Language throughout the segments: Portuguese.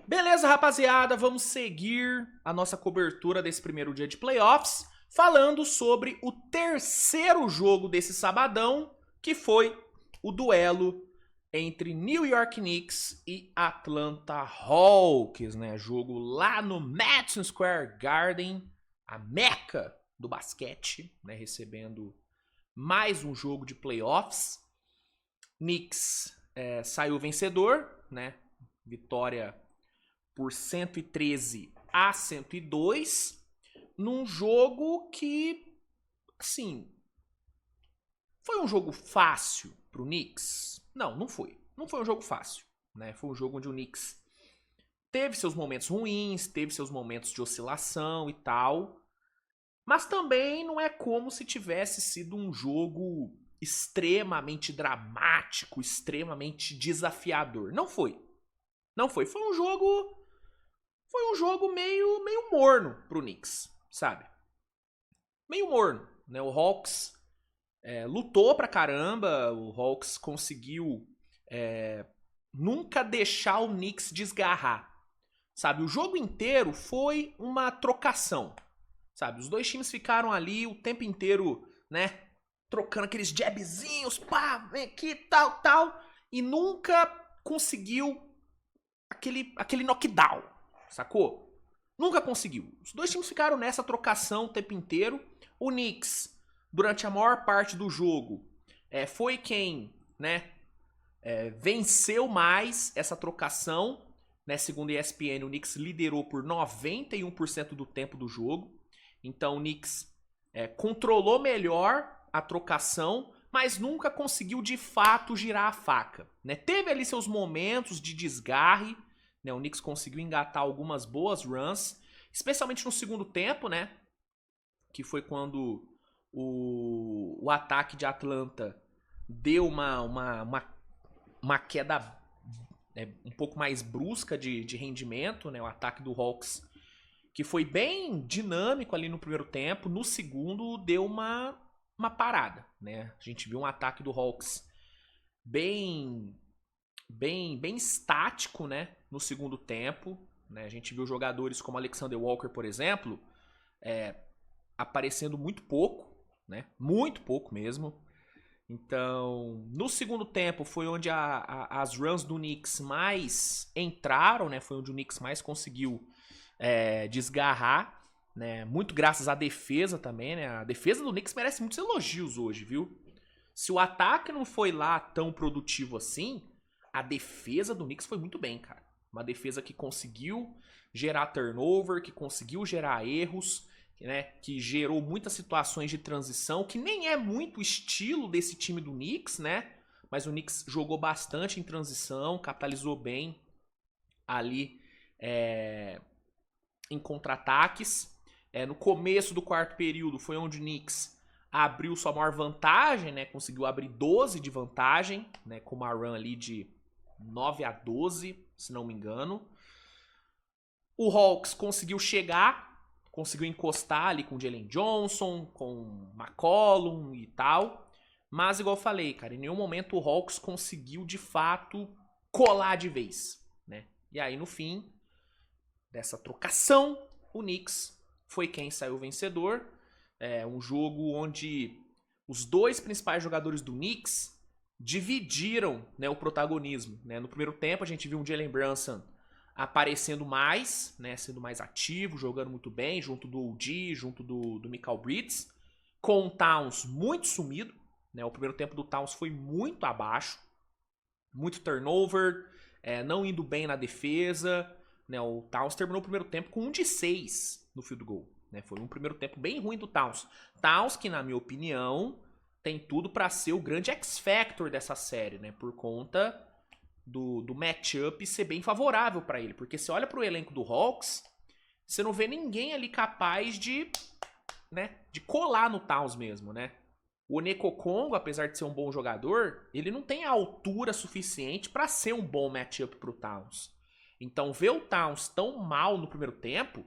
Beleza, rapaziada, vamos seguir a nossa cobertura desse primeiro dia de playoffs, falando sobre o terceiro jogo desse sabadão, que foi o duelo entre New York Knicks e Atlanta Hawks, né? Jogo lá no Madison Square Garden, a meca do basquete, né? Recebendo mais um jogo de playoffs. Knicks saiu vencedor, né? Vitória por 113-102, num jogo que, assim, foi um jogo fácil pro Knicks? Não foi. Não foi um jogo fácil, né? Foi um jogo onde o Knicks teve seus momentos ruins, teve seus momentos de oscilação e tal, mas também não é como se tivesse sido um jogo extremamente dramático, extremamente desafiador. Não foi. Não foi. Foi um jogo meio morno pro Knicks, sabe? Meio morno, né? O Hawks lutou pra caramba, o Hawks conseguiu nunca deixar o Knicks desgarrar, sabe? O jogo inteiro foi uma trocação, sabe? Os dois times ficaram ali o tempo inteiro, né? Trocando aqueles jabzinhos, pá, vem aqui, tal, tal, e nunca conseguiu aquele knockdown, sacou? Nunca conseguiu. Os dois times ficaram nessa trocação o tempo inteiro. O Knicks, durante a maior parte do jogo, foi quem, né, venceu mais essa trocação. Né, segundo a ESPN, o Knicks liderou por 91% do tempo do jogo. Então o Knicks controlou melhor a trocação, mas nunca conseguiu de fato girar a faca. Né? Teve ali seus momentos de desgarre, né? O Knicks conseguiu engatar algumas boas runs, especialmente no segundo tempo, né? Que foi quando o ataque de Atlanta deu uma queda um pouco mais brusca de rendimento, né? O ataque do Hawks, que foi bem dinâmico ali no primeiro tempo, no segundo deu uma parada, né? A gente viu um ataque do Hawks bem estático, né, no segundo tempo, né? A gente viu jogadores como Alexander Walker, por exemplo, aparecendo muito pouco, né? Muito pouco mesmo. Então, no segundo tempo foi onde as runs do Knicks mais entraram, né? Foi onde o Knicks mais conseguiu desgarrar, né? Muito graças à defesa também, né? A defesa do Knicks merece muitos elogios hoje, viu? Se o ataque não foi lá tão produtivo assim, a defesa do Knicks foi muito bem, cara. Uma defesa que conseguiu gerar turnover, que conseguiu gerar erros, né? Que gerou muitas situações de transição, que nem é muito o estilo desse time do Knicks, né? Mas o Knicks jogou bastante em transição, capitalizou bem ali em contra-ataques. No começo do quarto período foi onde o Knicks abriu sua maior vantagem, né? Conseguiu abrir 12 de vantagem, né? Com uma run ali de 9-12, se não me engano. O Hawks conseguiu chegar, conseguiu encostar ali com o Jalen Johnson, com McCollum e tal. Mas, igual eu falei, cara, em nenhum momento o Hawks conseguiu, de fato, colar de vez, né? E aí, no fim dessa trocação, o Knicks foi quem saiu vencedor. Um jogo onde os dois principais jogadores do Knicks dividiram, né, o protagonismo. Né? No primeiro tempo a gente viu um Jalen Brunson aparecendo mais, né, sendo mais ativo, jogando muito bem, junto do OG, junto do Mikal Bridges, com o Towns muito sumido. Né? O primeiro tempo do Towns foi muito abaixo, muito turnover, não indo bem na defesa. Né? O Towns terminou o primeiro tempo com 1 de 6 no field goal. Né? Foi um primeiro tempo bem ruim do Towns. Towns, que na minha opinião tem tudo para ser o grande X-Factor dessa série, né? Por conta do matchup ser bem favorável para ele. Porque você olha pro elenco do Hawks, você não vê ninguém ali capaz de colar no Towns mesmo, né? O Onyeka Okongwu, apesar de ser um bom jogador, ele não tem a altura suficiente para ser um bom matchup pro Towns. Então, ver o Towns tão mal no primeiro tempo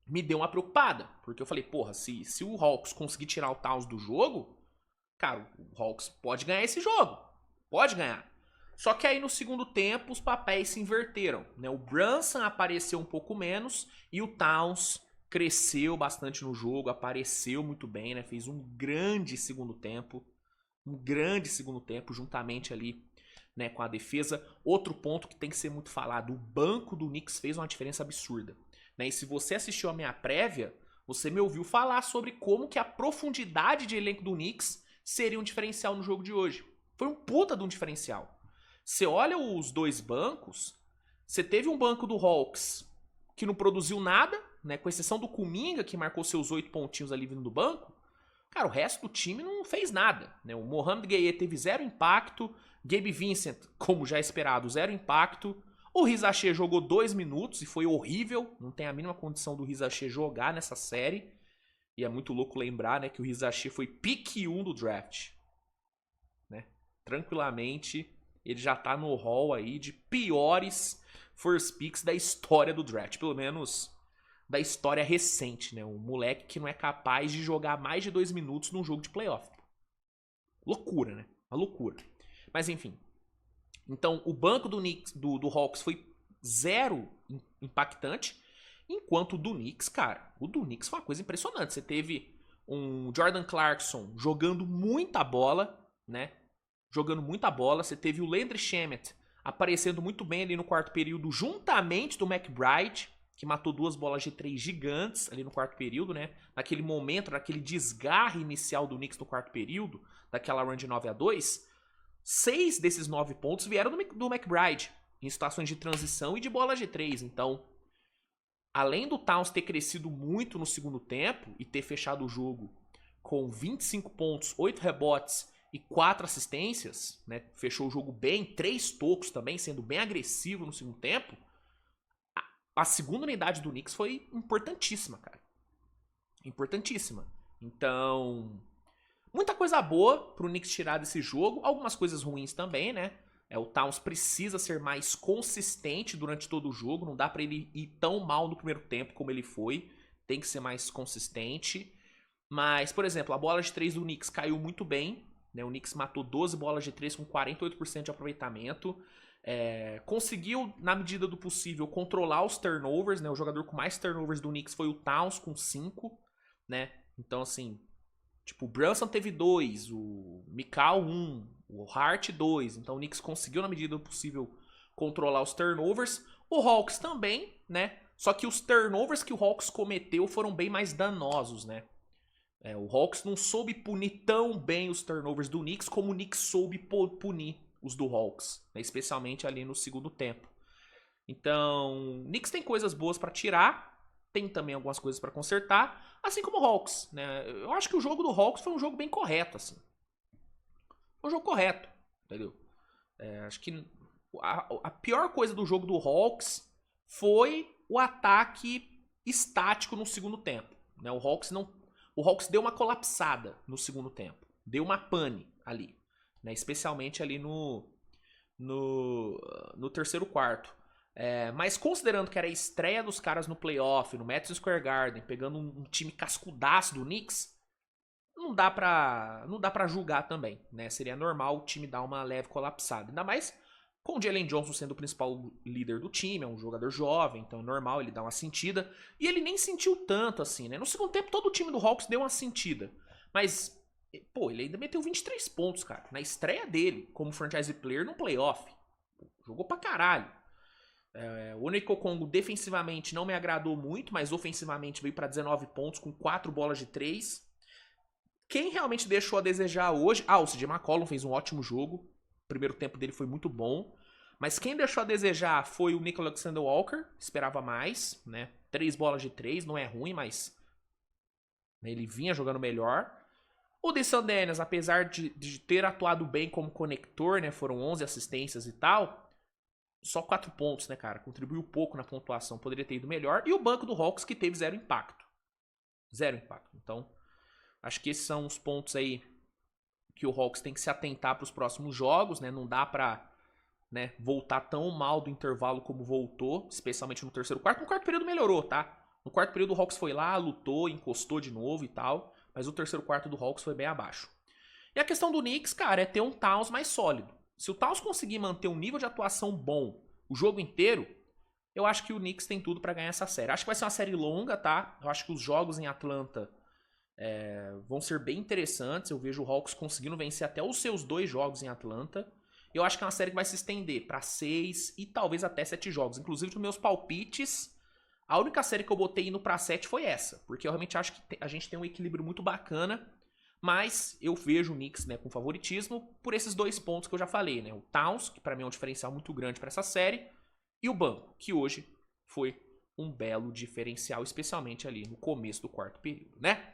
me deu uma preocupada. Porque eu falei, porra, se o Hawks conseguir tirar o Towns do jogo, cara, o Hawks pode ganhar esse jogo. Pode ganhar. Só que aí no segundo tempo os papéis se inverteram, né? O Brunson apareceu um pouco menos e o Towns cresceu bastante no jogo, apareceu muito bem, né? Fez um grande segundo tempo, juntamente ali, né, com a defesa. Outro ponto que tem que ser muito falado, o banco do Knicks fez uma diferença absurda, né? E se você assistiu a minha prévia, você me ouviu falar sobre como que a profundidade de elenco do Knicks seria um diferencial no jogo de hoje. Foi um puta de um diferencial. Você olha os dois bancos, você teve um banco do Hawks que não produziu nada, né, com exceção do Kuminga, que marcou seus 8 pontinhos ali vindo do banco. Cara, o resto do time não fez nada, né? O Mohamed Gueye teve 0 impacto, Gabe Vincent, como já esperado, 0 impacto. O Rizaché jogou 2 minutos e foi horrível, não tem a mínima condição do Rizaché jogar nessa série. E é muito louco lembrar, né, que o Rizaché foi pick 1 do draft, né? Tranquilamente, ele já tá no hall aí de piores first picks da história do draft, pelo menos da história recente, né? Um moleque que não é capaz de jogar mais de 2 minutos num jogo de playoff. Loucura, né? Uma loucura. Mas enfim. Então, o banco do Hawks foi 0 impactante, enquanto o do Knicks, cara, o do Knicks foi uma coisa impressionante. Você teve um Jordan Clarkson jogando muita bola, né? Jogando muita bola. Você teve o Landry Shamet aparecendo muito bem ali no quarto período, juntamente do McBride, que matou 2 bolas de 3 gigantes ali no quarto período, né? Naquele momento, naquele desgarre inicial do Knicks no quarto período, daquela run de 9-2, 6 desses 9 pontos vieram do McBride, em situações de transição e de bolas de 3. Então, além do Towns ter crescido muito no segundo tempo e ter fechado o jogo com 25 pontos, 8 rebotes e 4 assistências, né? Fechou o jogo bem, 3 tocos também, sendo bem agressivo no segundo tempo. A segunda unidade do Knicks foi importantíssima, cara. Importantíssima. Então, muita coisa boa pro Knicks tirar desse jogo. Algumas coisas ruins também, né? O Towns precisa ser mais consistente durante todo o jogo. Não dá pra ele ir tão mal no primeiro tempo como ele foi. Tem que ser mais consistente. Mas, por exemplo, a bola de 3 do Knicks caiu muito bem, né? O Knicks matou 12 bolas de 3 com 48% de aproveitamento. Conseguiu, na medida do possível, controlar os turnovers, né? O jogador com mais turnovers do Knicks foi o Towns, com 5, né? Então, assim, tipo, o Brunson teve 2, o Mikal 1, o Hart 2. Então o Knicks conseguiu, na medida do possível, controlar os turnovers. O Hawks também, né? Só que os turnovers que o Hawks cometeu foram bem mais danosos, né? O Hawks não soube punir tão bem os turnovers do Knicks como o Knicks soube punir os do Hawks, né? Especialmente ali no segundo tempo. Então, o Knicks tem coisas boas pra tirar, tem também algumas coisas pra consertar, assim como o Hawks, né? Eu acho que o jogo do Hawks foi um jogo bem correto, assim. Foi um jogo correto, entendeu? Acho que a pior coisa do jogo do Hawks foi o ataque estático no segundo tempo, né? O Hawks deu uma colapsada no segundo tempo, deu uma pane ali, né? Especialmente ali no terceiro quarto. Mas considerando que era a estreia dos caras no playoff, no Madison Square Garden, pegando um time cascudaço do Knicks, não dá pra julgar também, né? Seria normal o time dar uma leve colapsada. Ainda mais com o Jalen Johnson sendo o principal líder do time, é um jogador jovem, então é normal ele dar uma sentida. E ele nem sentiu tanto assim, né? No segundo tempo todo o time do Hawks deu uma sentida. Mas, pô, ele ainda meteu 23 pontos, cara, na estreia dele como franchise player no playoff. Jogou pra caralho. O Onyeka defensivamente não me agradou muito, mas ofensivamente veio pra 19 pontos com 4 bolas de 3. Quem realmente deixou a desejar hoje... o CJ McCollum fez um ótimo jogo. O primeiro tempo dele foi muito bom. Mas quem deixou a desejar foi o Nickel Alexander-Walker. Esperava mais, né? 3 bolas de 3, não é ruim, mas ele vinha jogando melhor. O Deshaun Daniels, apesar de ter atuado bem como conector, né? Foram 11 assistências e tal. Só 4 pontos, né, cara? Contribuiu pouco na pontuação. Poderia ter ido melhor. E o banco do Hawks, que teve 0 impacto. 0 impacto. Então, acho que esses são os pontos aí que o Hawks tem que se atentar para os próximos jogos, né? Não dá pra, né, voltar tão mal do intervalo como voltou, especialmente no terceiro quarto. No quarto período melhorou, tá? No quarto período o Hawks foi lá, lutou, encostou de novo e tal, mas o terceiro quarto do Hawks foi bem abaixo. E a questão do Knicks, cara, é ter um Towns mais sólido, Se o Towns conseguir manter um nível de atuação bom o jogo inteiro, eu acho que o Knicks tem tudo pra ganhar essa série. Acho que vai ser uma série longa, tá? Eu acho que os jogos em Atlanta vão ser bem interessantes. Eu vejo o Hawks conseguindo vencer até os seus 2 jogos em Atlanta. Eu acho que é uma série que vai se estender pra 6 e talvez até 7 jogos. Inclusive, nos meus palpites, a única série que eu botei indo pra 7 foi essa. Porque eu realmente acho que a gente tem um equilíbrio muito bacana. Mas eu vejo o Knicks, né, com favoritismo por esses 2 pontos que eu já falei, né? O Towns, que pra mim é um diferencial muito grande pra essa série, e o banco, que hoje foi um belo diferencial, especialmente ali no começo do 4º período, né?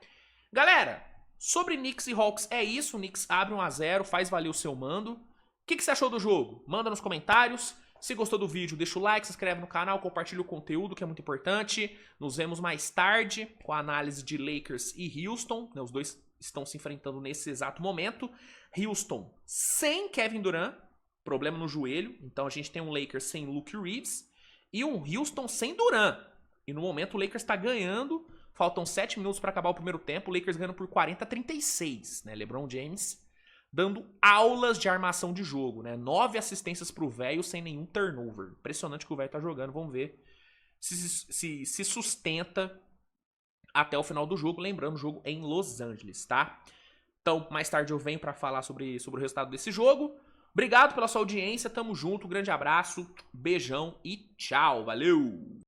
Galera, sobre Knicks e Hawks é isso. O Knicks abre 1-0, faz valer o seu mando. O que você achou do jogo? Manda nos comentários. Se gostou do vídeo, deixa o like, se inscreve no canal, compartilha o conteúdo, que é muito importante. Nos vemos mais tarde com a análise de Lakers e Houston, né? Os dois estão se enfrentando nesse exato momento. Houston sem Kevin Durant, problema no joelho. Então a gente tem um Lakers sem Luke Reeves e um Houston sem Durant. E no momento o Lakers está ganhando. Faltam 7 minutos para acabar o primeiro tempo. O Lakers ganhando por 40-36, né? LeBron James dando aulas de armação de jogo, né? 9 assistências pro velho sem nenhum turnover. Impressionante que o velho tá jogando. Vamos ver se sustenta até o final do jogo. Lembrando, o jogo é em Los Angeles, tá? Então, mais tarde eu venho para falar sobre o resultado desse jogo. Obrigado pela sua audiência. Tamo junto. Grande abraço. Beijão e tchau. Valeu!